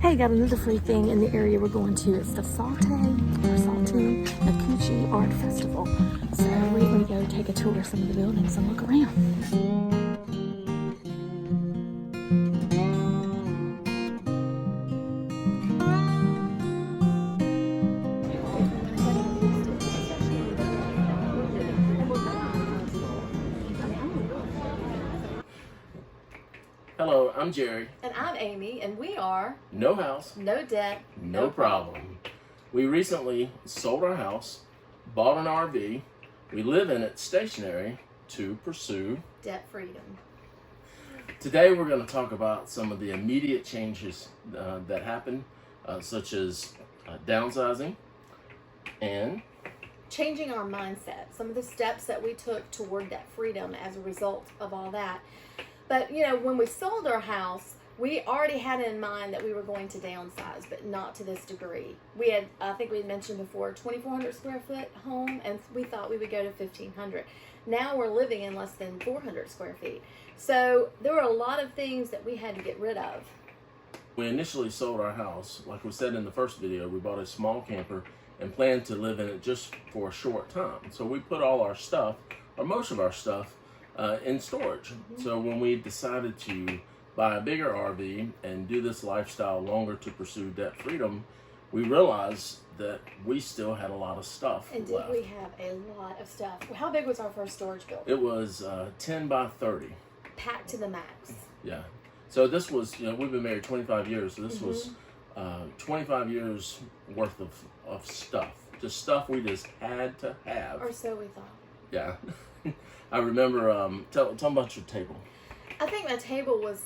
Hey, got another free thing in the area we're going to. It's the Saltine Akuchi Art Festival. So we're going to go take a tour of some of the buildings and look around. Hello, I'm Jerry. And I'm Amy, and we are No house, no debt, no problem. We recently sold our house, bought an RV. We live in it stationary to pursue debt freedom. Today we're going to talk about some of the immediate changes that happen, such as downsizing and changing our mindset. Some of the steps that we took toward debt freedom as a result of all that. But, you know, when we sold our house, we already had in mind that we were going to downsize, but not to this degree. We had, I think we had mentioned before, 2,400 square foot home, and we thought we would go to 1,500. Now we're living in less than 400 square feet. So there were a lot of things that we had to get rid of. We initially sold our house. Like we said in the first video, we bought a small camper and planned to live in it just for a short time. So we put all our stuff, or most of our stuff, in storage. So when we decided to buy a bigger RV and do this lifestyle longer to pursue debt freedom, we realized that we still had a lot of stuff And left. did we have a lot of stuff? How big was our first storage building? It was 10 by 30. Packed to the max. Yeah. So this was, you know, we've been married 25 years, so this was 25 years worth of stuff. Just stuff we just had to have. Or so we thought. Yeah. I remember, tell them about your table. I think my table was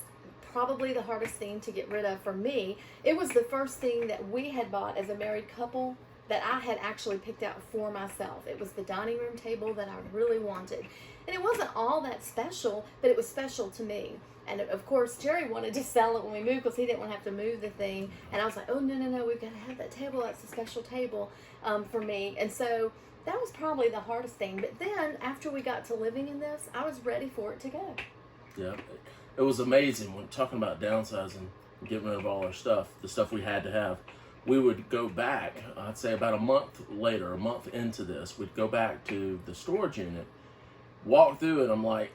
probably the hardest thing to get rid of for me. It was the first thing that we had bought as a married couple that I had actually picked out for myself. It was the dining room table that I really wanted. And it wasn't all that special, but it was special to me. And of course, Jerry wanted to sell it when we moved because he didn't want to have to move the thing. And I was like, oh, no, we've got to have that table. That's a special table for me. And so that was probably the hardest thing. But then after we got to living in this, I was ready for it to go. Yeah, it was amazing when talking about downsizing, getting rid of all our stuff, the stuff we had to have. We would go back, I'd say about a month later, a month into this, we'd go back to the storage unit, walk through it, I'm like,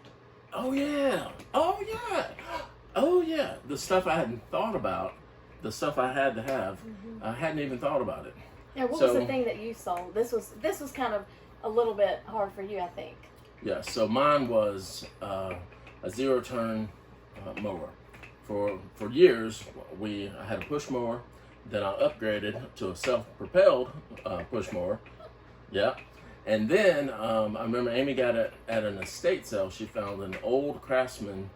oh yeah, the stuff I hadn't thought about, the stuff I had to have, I hadn't even thought about it. Now, what was the thing that you sold? This was kind of a little bit hard for you, I think. Yeah, so mine was a zero-turn mower. For years, I had a push mower. Then I upgraded to a self-propelled push mower. Yeah, and then I remember Amy got it at an estate sale. She found an old Craftsman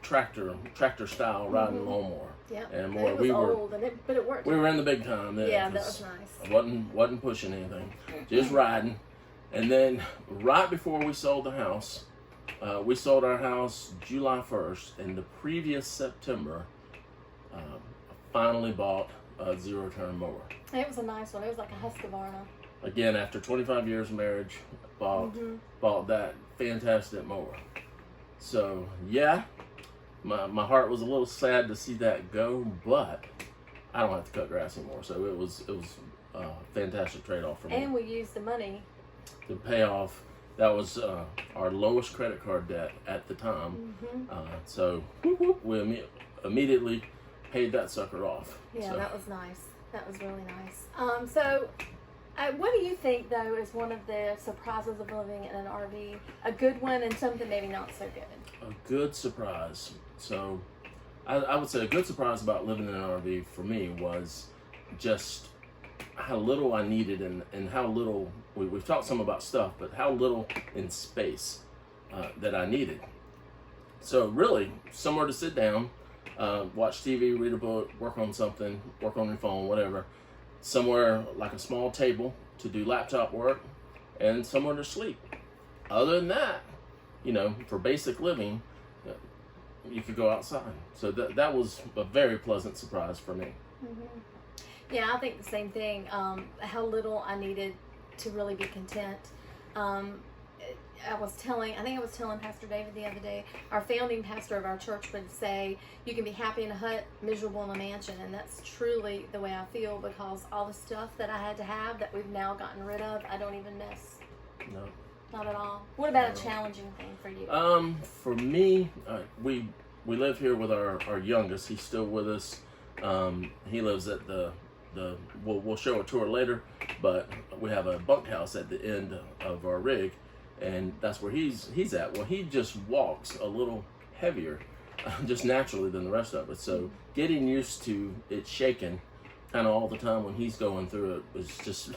tractor style riding lawnmower. Yeah, and it was old, but it worked. We were in the big time then. Yeah, that was nice. I wasn't pushing anything, just riding. And then right before we sold the house, we sold our house July 1st, and the previous September, I finally bought a zero-turn mower. It was a nice one. It was like a Husqvarna. Again, after 25 years of marriage, bought that fantastic mower. So yeah, my heart was a little sad to see that go, but I don't have to cut grass anymore. So it was a fantastic trade-off for me. And we used the money to pay off. That was our lowest credit card debt at the time. So we immediately paid that sucker off. Yeah, so. That was nice. That was really nice. What do you think, though, is one of the surprises of living in an RV? A good one and something maybe not so good? A good surprise. So I would say a good surprise about living in an RV for me was just how little I needed and how little, we've talked some about stuff, but how little in space that I needed. So really, somewhere to sit down, watch TV, read a book, work on something, work on your phone, whatever. Somewhere like a small table to do laptop work, and somewhere to sleep. Other than that, you know, for basic living, you could go outside. So that was a very pleasant surprise for me. Yeah, I think the same thing. How little I needed to really be content. I think I was telling Pastor David the other day, our founding pastor of our church would say, you can be happy in a hut, miserable in a mansion. And that's truly the way I feel, because all the stuff that I had to have that we've now gotten rid of, I don't even miss. No. Not at all. What about a challenging thing for you? For me, we live here with our youngest. He's still with us. He lives at we'll show a tour later, but we have a bunkhouse at the end of our rig, and that's where he's at. Well, he just walks a little heavier, just naturally than the rest of us. So getting used to it shaking kind of all the time when he's going through it was just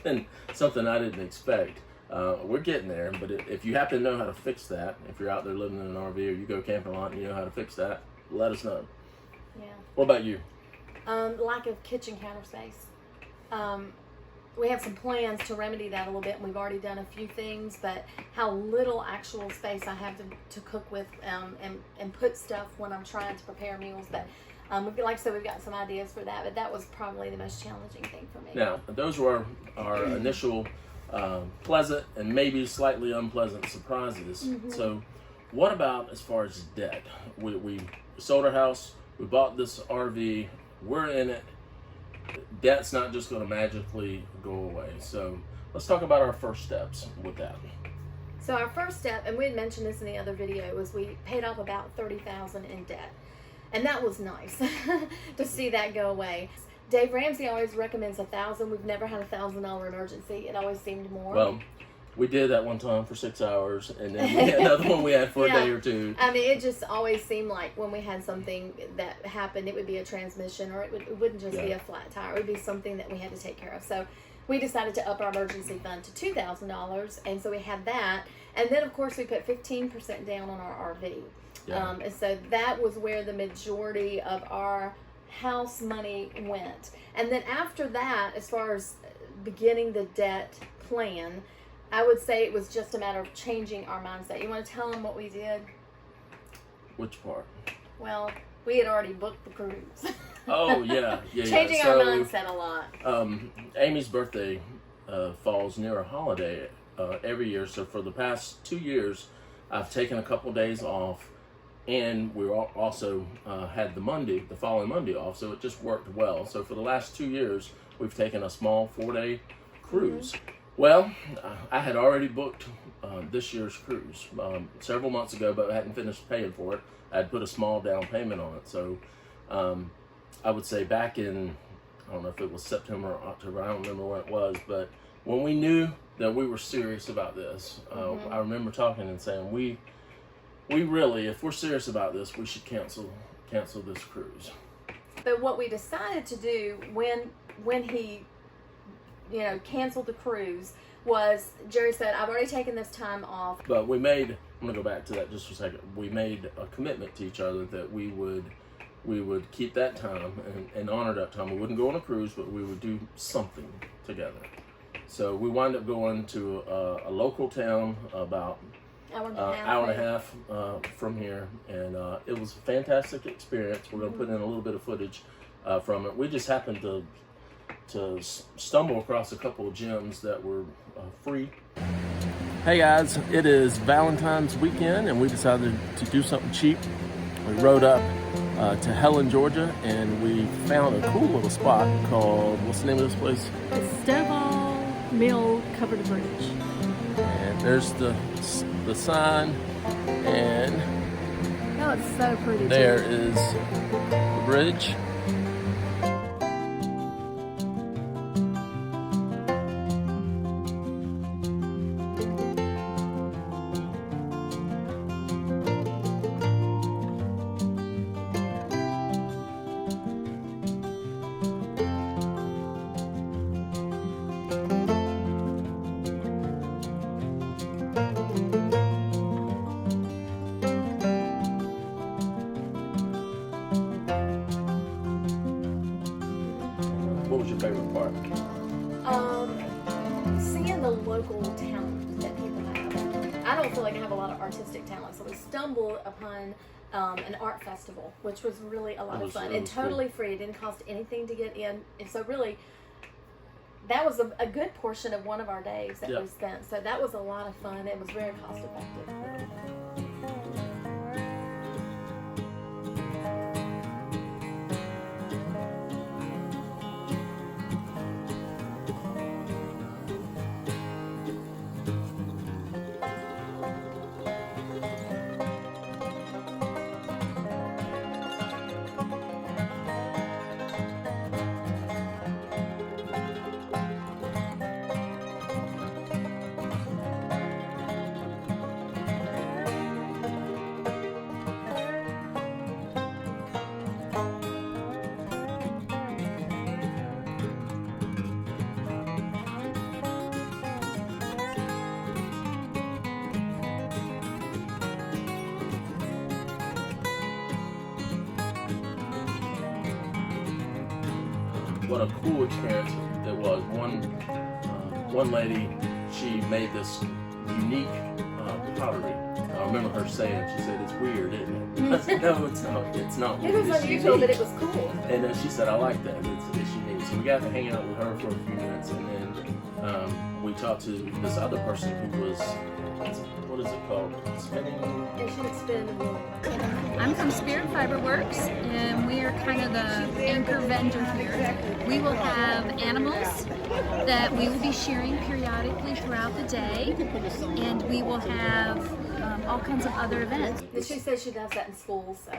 been something I didn't expect. We're getting there, but if you happen to know how to fix that, if you're out there living in an RV or you go camping a lot and you know how to fix that, let us know. Yeah. What about you? Lack of kitchen counter space. We have some plans to remedy that a little bit, and we've already done a few things, but how little actual space I have to cook with and put stuff when I'm trying to prepare meals. But like I said, we've got some ideas for that, but that was probably the most challenging thing for me. Now, those were our initial pleasant and maybe slightly unpleasant surprises. Mm-hmm. So what about as far as debt? We sold our house, we bought this RV, we're in it. Debt's not just going to magically go away. So let's talk about our first steps with that. So our first step, and we had mentioned this in the other video, was we paid off about $30,000 in debt. And that was nice to see that go away. Dave Ramsey always recommends $1,000. We've never had a $1,000 emergency. It always seemed more. Well, we did that one time for 6 hours, and then we had another one we had for a day or two. I mean, it just always seemed like when we had something that happened, it would be a transmission, or it wouldn't just be a flat tire. It would be something that we had to take care of. So we decided to up our emergency fund to $2,000, and so we had that. And then, of course, we put 15% down on our RV. Yeah. And so that was where the majority of our house money went. And then after that, as far as beginning the debt plan, I would say it was just a matter of changing our mindset. You want to tell them what we did? Which part? Well, we had already booked the cruise. Oh, yeah. Changing our mindset a lot. Amy's birthday falls near a holiday every year. So for the past 2 years, I've taken a couple days off, and we also had the following Monday off. So it just worked well. So for the last 2 years, we've taken a small 4-day cruise. Mm-hmm. Well, I had already booked this year's cruise several months ago, but I hadn't finished paying for it. I had put a small down payment on it. So I would say back in, I don't know if it was September or October, I don't remember when it was, but when we knew that we were serious about this, I remember talking and saying, we really, if we're serious about this, we should cancel this cruise. But what we decided to do when he canceled the cruise was, Jerry said, I've already taken this time off. But I'm going to go back to that just for a second. We made a commitment to each other that we would keep that time and honor that time. We wouldn't go on a cruise, but we would do something together. So we wound up going to a local town about hour and a half from here, and it was a fantastic experience. We're going to put in a little bit of footage from it. We just happened to stumble across a couple of gyms that were free. Hey guys, it is Valentine's weekend, and we decided to do something cheap. We rode up to Helen, Georgia, and we found a cool little spot called, what's the name of this place? The Stovall Mill Covered Bridge. And there's the sign, and Oh, it's so pretty. there is the bridge. What was your favorite part? Seeing the local talent that people have. I don't feel like I have a lot of artistic talent, so we stumbled upon an art festival, which was really a lot of fun. And totally free. It didn't cost anything to get in. And so really, that was a good portion of one of our days that Yep. we spent. So that was a lot of fun. It was very cost effective. What a cool experience it was. One lady, she made this unique pottery. I remember her saying, she said, "It's weird, isn't it?" I said, "No, it's not. It's not It weird. was It's unusual, unique." but it was cool. And she said, "I like that. It's unique." So we got to hang out with her for a few minutes, and then we talked to this other person who was, what is it called? Spinning. And she would spin the wool. I'm from Spirit Fiber Works, and we are kind of the anchor vendor here. We will have animals that we will be shearing periodically throughout the day, and we will have all kinds of other events. And she said she does that in school, so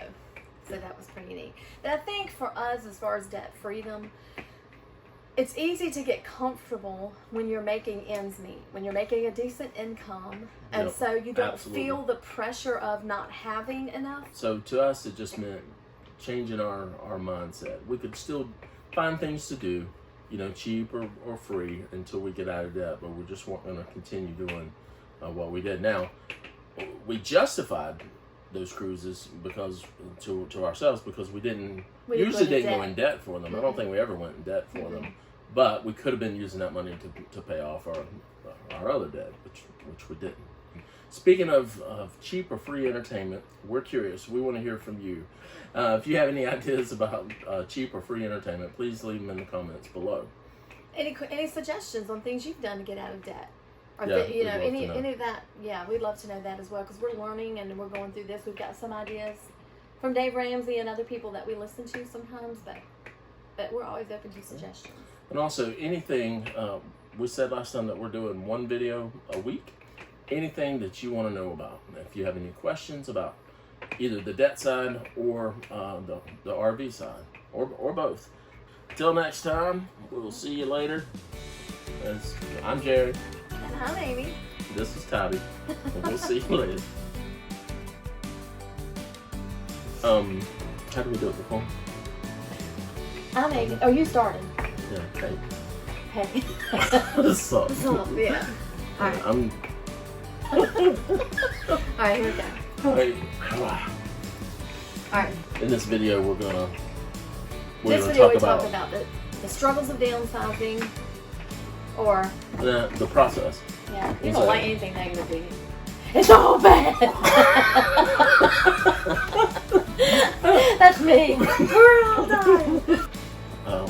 that was pretty neat. And I think for us, as far as debt freedom, it's easy to get comfortable when you're making ends meet, when you're making a decent income, and Yep, so you don't absolutely. feel the pressure of not having enough. So to us, it just meant changing our mindset. We could still find things to do, cheap or free until we get out of debt, but we just weren't going to continue doing what we did. Now, we justified those cruises because to ourselves because we didn't We usually go in didn't go debt. in debt for them. I don't think we ever went in debt for them, but we could have been using that money to pay off our other debt, which we didn't. Speaking of cheap or free entertainment, we're curious. We want to hear from you. If you have any ideas about cheap or free entertainment, please leave them in the comments below. Any suggestions on things you've done to get out of debt? Or Yeah, we'd love to any know. of that? Yeah, we'd love to know that as well, because we're learning and we're going through this. We've got some ideas from Dave Ramsey and other people that we listen to sometimes, but we're always open to suggestions. And also, anything, we said last time that we're doing one video a week. Anything that you want to know about. If you have any questions about either the debt side or the RV side, or both. Till next time, we'll see you later. I'm Jerry. And I'm Amy. This is Tabby. And we'll see you later. How do we do it before? I'm Amy. Oh, you started. Yeah, Hey. so, Yeah. All right. I'm. All right, here we go. Wait. All right. In this video, we're gonna This video we talk about the struggles of downsizing, or the process. yeah, you Is don't that- like anything negative, do you? It's all bad. That's me. We're all dying.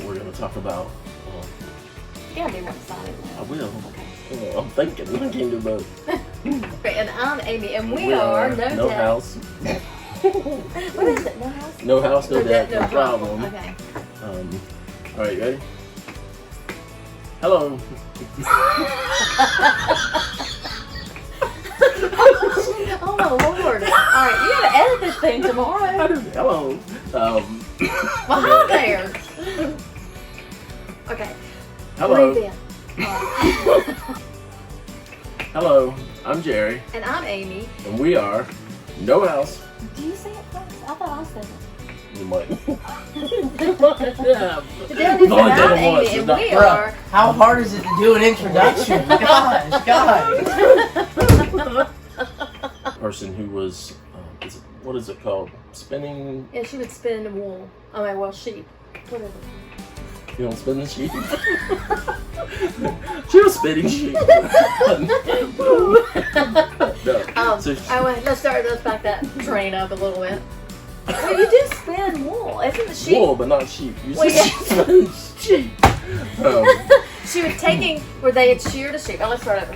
We're gonna talk about. You gotta be more excited I now. will. Okay. I'm thinking. I can do both. Okay, and I'm Amy, and we are No no Debt. house. What is it? No house? No house, no debt, no problem. problem. Okay. All right, ready? Hello. Oh my lord. Alright, you gotta edit this thing tomorrow. Hello. Well, hi there. Okay. Hello. Breathe in. Hello. I'm Jerry, And I'm Amy. and we are No House. Do you say it first? I thought I said it. You might. Today We've only done I'm it once. Amy, and It's we not- are. How hard is it to do an introduction? Gosh. Person who was, what is it called? Spinning. Yeah, she would spin wool. Oh, well, sheep. Whatever. You don't spin the sheep. She was spinning sheep. No. So Let's back that train up a little bit. Well, you do spin wool. Isn't the sheep? wool, but not sheep. You Well, said yeah. she spins sheep. She was taking where they had sheared a sheep. Oh, let's start over.